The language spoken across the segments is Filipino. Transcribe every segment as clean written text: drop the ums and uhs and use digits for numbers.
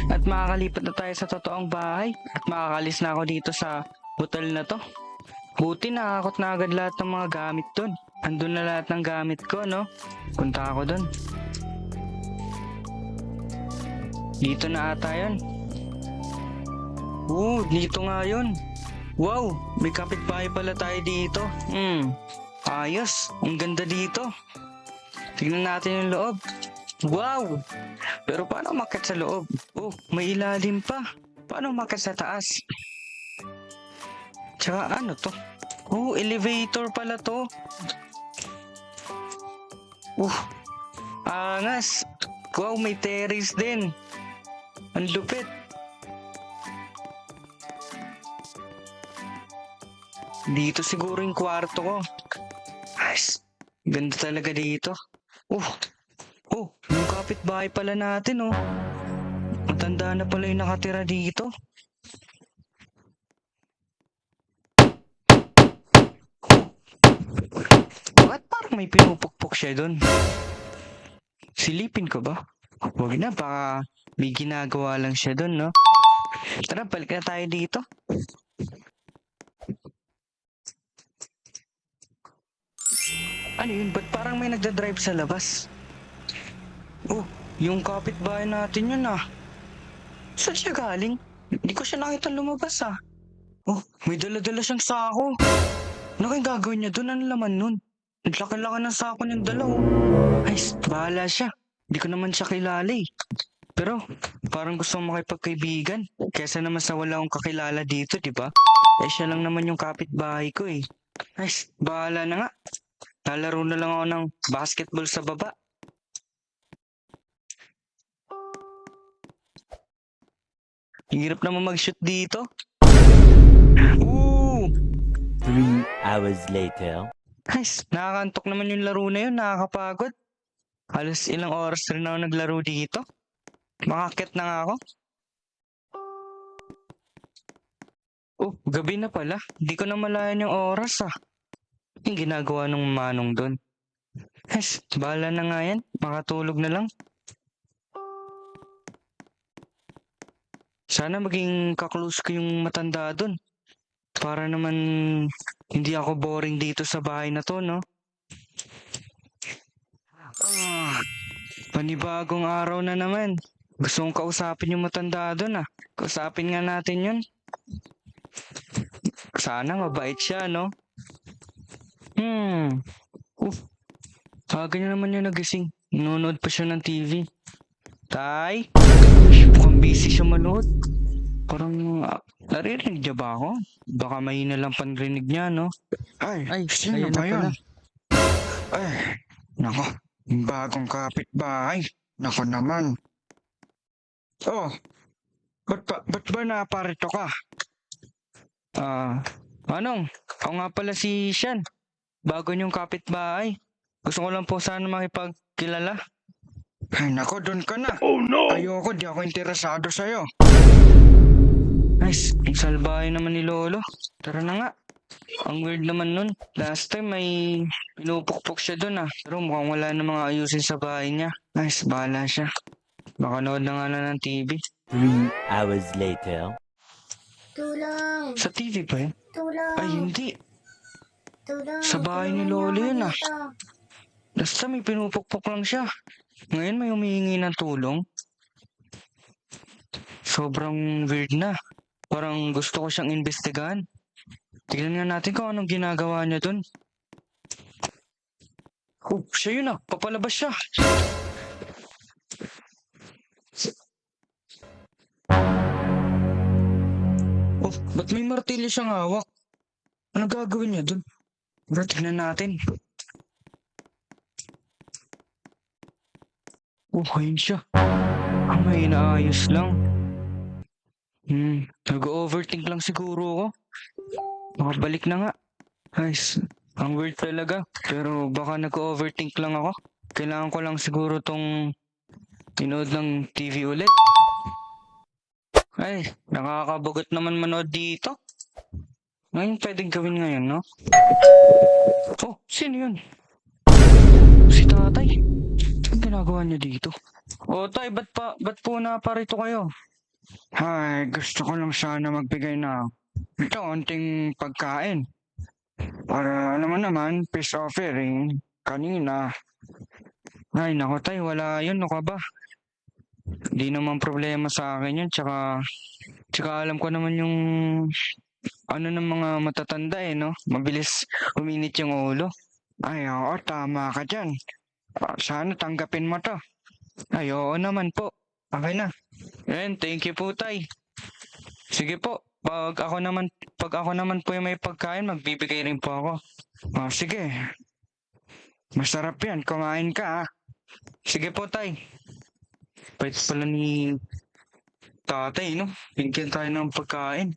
At makakalipat na tayo sa totoong bahay. At makakalis na ako dito sa hotel na to. Buti nakakot na agad lahat ng mga gamit dun. Andun na lahat ng gamit ko, no? Punta ako dun. Dito na ata yun. Dito nga yun. Wow, may kapitbahay pala tayo dito. Ayos, ang ganda dito. Tignan natin yung loob. Wow! Pero paano umakyat sa loob? May ilalim pa. Paano umakyat sa taas? Tsaka ano to? Elevator pala to. Angas. Wow, may terrace din. Ang lupit. Dito siguro yung kwarto ko. Ayos. Ganda talaga dito. Yung kapitbahay pala natin, Matanda na pala yung nakatira dito. Bakit parang may pinupukpok siya doon? Silipin ko ba? Huwag na, baka may ginagawa lang siya doon, no? Tara, balik na tayo dito. Ano yun? Ba't parang may nagdadrive sa labas? Yung kapitbahay natin yun, Saan siya galing? Hindi ko siya nakita lumabas, may dala-dala siyang sako. Ano kayong gagawin niya doon? Ano laman nun? Ang laki-laki ng sako niyang dala, Ay, bahala siya. Hindi ko naman siya kilala, Pero, parang gusto kong makipagkaibigan. Kesa naman sa wala akong kakilala dito, di ba? Siya lang naman yung kapitbahay ko, Ay, bahala na nga. Lalaro na lang ako ng basketball sa baba. Hirap naman mag-shoot dito. 3 hours later. Nice. Nakakantok naman yung laro na yun. Nakakapagod. Halos ilang oras rin ako naglaro dito. Makakit na nga ako. Gabi na pala. Hindi ko na malayan yung oras, Yung ginagawa ng manong doon. Nice. Bahala na nga yan. Makatulog na lang. Sana maging kaklose ko yung matanda doon. Para naman hindi ako boring dito sa bahay na to, no? Panibagong araw na naman. Gusto kong kausapin yung matanda doon, Kausapin nga natin yun. Sana mabait siya, no? Aga niya naman yung nagising. Nanonood pa siya ng TV. Tay? Mukhang busy siya manood. Parang naririnig niya ba ako? Baka mahina lang panrinig niya, no? Ay, sino ba yun? Nako, yung bagong kapitbahay. Nako naman. Ba't ba naparito ka? Manong, ako nga pala si Sian. Bago niyong kapitbahay. Gusto ko lang po sana makipagkilala. Ay, nako, doon ka na. Oh no! Ayoko, di ako interesado sa'yo. Nice, ang salbahay naman ni Lolo. Tara na nga. Ang weird naman nun. Last time may pinupukpok siya dun, Pero mukhang wala na mga ayusin sa bahay niya. Nice, bahala siya. Baka nood na nga na ng TV. 3 hours later. Tulong! Sa TV ba yun? Tulong! Ay, hindi. Tulong! Sa bahay ni Lolo yun, Last time may pinupukpok lang siya. Ngayon may humihingi ng tulong. Sobrang weird na. Parang gusto ko siyang imbestigahan. Tignan nga natin kung anong ginagawa niya dun. Siya yun, papalabas siya. Ba't may martilyo siyang hawak? Ano gagawin niya dun? Tignan natin. Ayun siya. May inaayos lang. Nag-overthink lang siguro ako. Makabalik na nga. Guys, ang weird talaga. Pero baka nag-overthink lang ako. Kailangan ko lang siguro tong inood ng TV ulit. Ay, nakakabagot naman manood dito. Ngayon pwedeng gawin ngayon, no? Sino yun? Si tatay. ginagawa niyo dito? O tay, ba't po naparito kayo? Ay, gusto ko lang sana magbigay na ito, onting pagkain. Para alam mo naman, peace offering kanina. Ay, naku tay, wala yun, no ka ba? Di naman problema sa akin yun, tsaka alam ko naman yung ano ng mga matatanda no? Mabilis uminit yung ulo. Ay, oo, tama ka dyan. Sana tanggapin mo to. Ay, oo naman po. Okay na. Yan, thank you po tay. Sige po, pag ako naman po yung may pagkain, magbibigay rin po ako. Oh, sige. Masarap yan, kumain ka ah. Sige po tay. Pwede pala ni tatay, no? Bigyan tayo ng pagkain.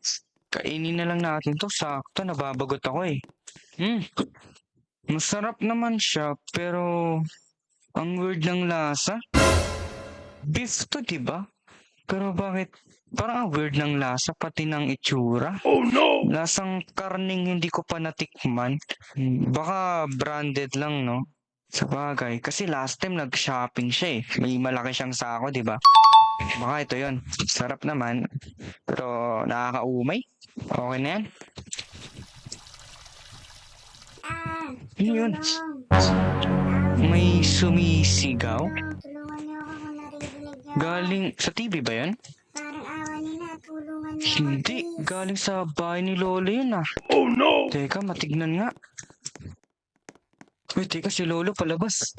Kainin na lang natin to. Sakto, nababagot ako eh. Masarap naman siya, pero ang weird ng lasa. Beef to, di ba? Pero bakit parang ang weird ng lasa, pati ng itsura? Oh no! Lasang karning hindi ko pa natikman. Baka branded lang, no? Sa bagay, kasi last time nag-shopping siya eh. May malaki siyang sako, di ba? Baka ito yon. Sarap naman. Pero nakakaumay. Okay na yan. Ah, Ano yun? tulong. May sumisigaw? Tulungan niyo ako kung naririnig niyo. Galing sa TV ba yan? Parang awa nila, tulungan niyo ako, Hindi. please. Galing sa bahay ni Lolo yun ah. Oh no! Teka, matignan nga. Uy, teka, si Lolo palabas.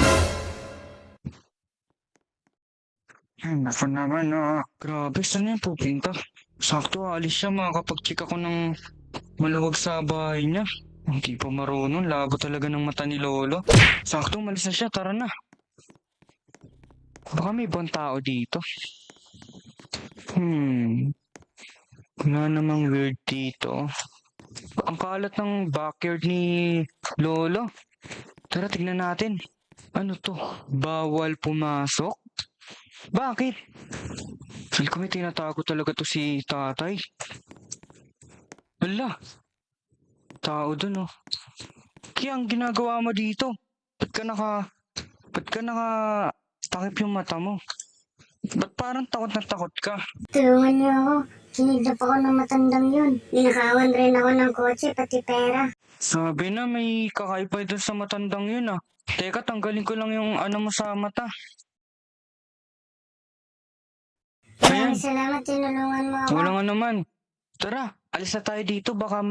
Ay, naku naman ah. Grabe, saan yan pupunta? Sakto, alis siya, makakapag-check ako ng maluwag sa bahay niya. Hindi pa marunong, labo talaga ng mata ni Lolo. Sakto, umalis na siya, tara na. Baka may ibang tao dito. Wala namang weird dito. Ang kalat ng backyard ni Lolo. Tara, tignan natin. Ano to? Bawal pumasok? Bakit? Feel ko may tinatago talaga to si tatay. Wala. Tao dun oh. Kaya ang ginagawa mo dito? Ba't ka takip yung mata mo? Ba't parang takot na takot ka? Tulungan niyo ako. Kinidnap ako ng matandang yun. Ninakawan rin ako ng kotse, pati pera. Sabi na may kakaibay dun sa matandang yun ah. Teka, tanggalin ko lang yung ano mo sa mata. Ayan, Maraming salamat, tinulungan mo ako. wala nga naman. Tara, alis na tayo dito. Baka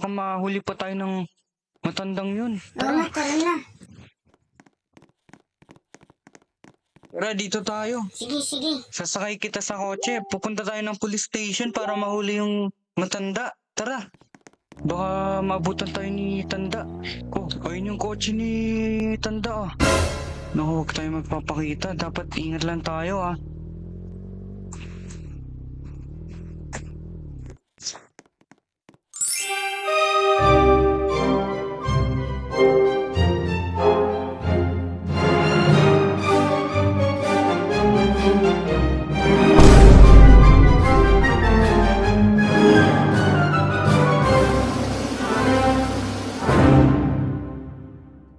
mahuli pa tayo ng matandang yun. Oo nga, tara na. Tara, dito tayo. Sige, sige. Sasakay kita sa kotse. Pupunta tayo ng police station para mahuli yung matanda. Tara. Baka maabutan tayo ni Tanda. Oh, ayun yung kotse ni Tanda ah. Naku, huwag tayo magpapakita. Dapat ingat lang tayo ah.